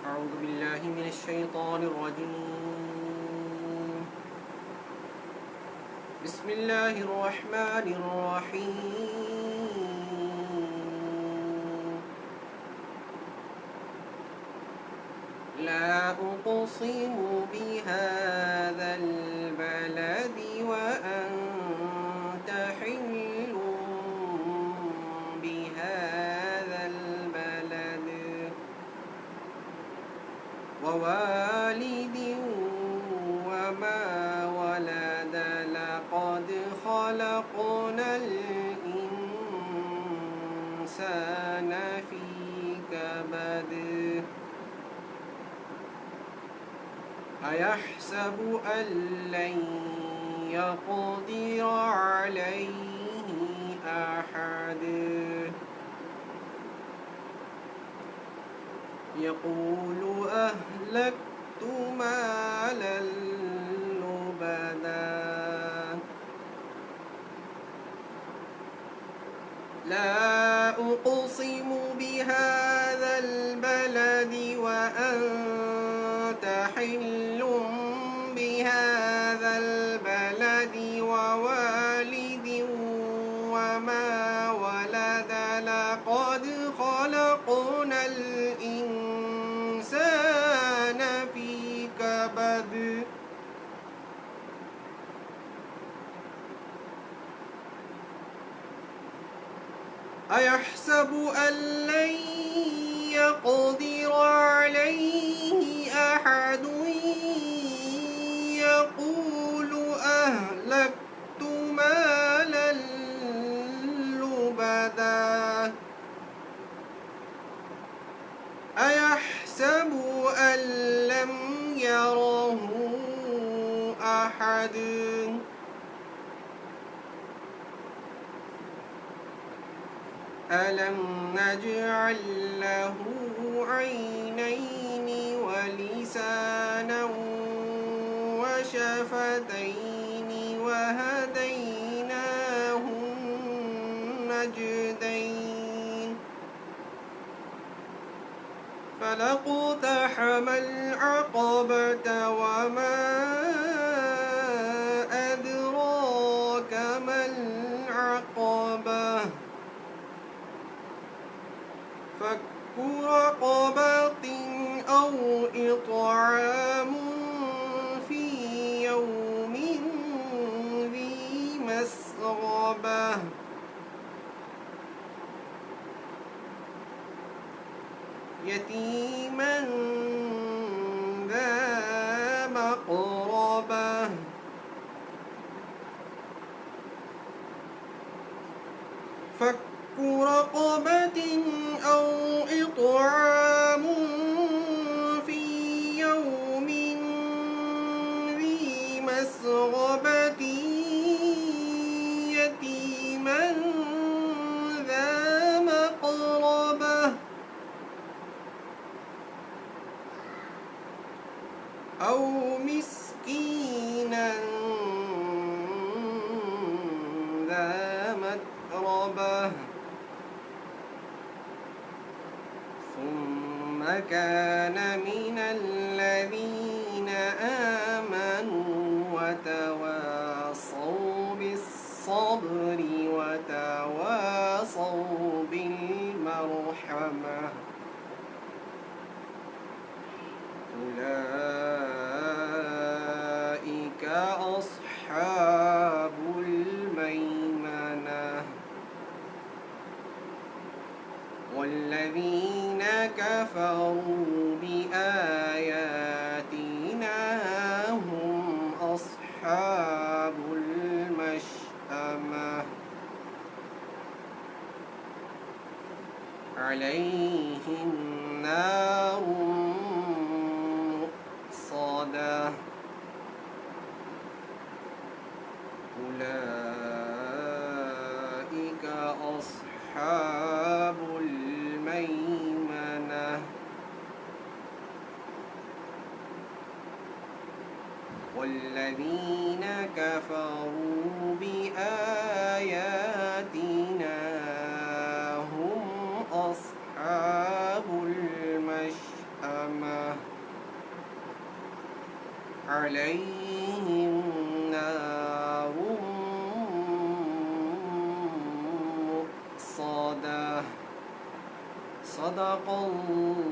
أعوذ بالله من الشيطان الرجيم. بسم الله الرحمن الرحيم. لا أقسم بهذا البلد وأنت حل بهذا البلد ووالد وما ولد لقد خلقنا الإنسان في كبد أيحسب أن لن يقدر عليه أحد يقول أهلكت مالا لبدا لا أقسم بهذا البلد وأنت حل بهذا البلد ووالد وما ولد لقد خلقنا الإنسان في كبد أيحسب أن لن يقدر عليه أحد يقول أهلكت مالا لبدا أيحسب أن لم يره أحد ألم نجعل له عينين ولسانا وشفتين وهديناه النجدين فلاقتحم العقبة وما أدراك ما العقبة فك رقبة أو إطعام في يوم ذي مسغبة يتيما ذا مقربة فك رقبة أو إطعام في يوم ذي مسغبة يتيما ذا مقربة أو مسكينا ذا متربة ثم كان من الذين آمنوا وتواصوا بالصبر وتواصوا بالمرحمة أولئك أصحاب الميمنة والذين كفروا بآياتنا هم أصحاب المشأمة عليهم نار مؤصدة أولئك أصحاب الميمنة والذين كفروا بآياتنا هم أصحاب المشأمة أمة عليهم نار مؤصدة صدق الله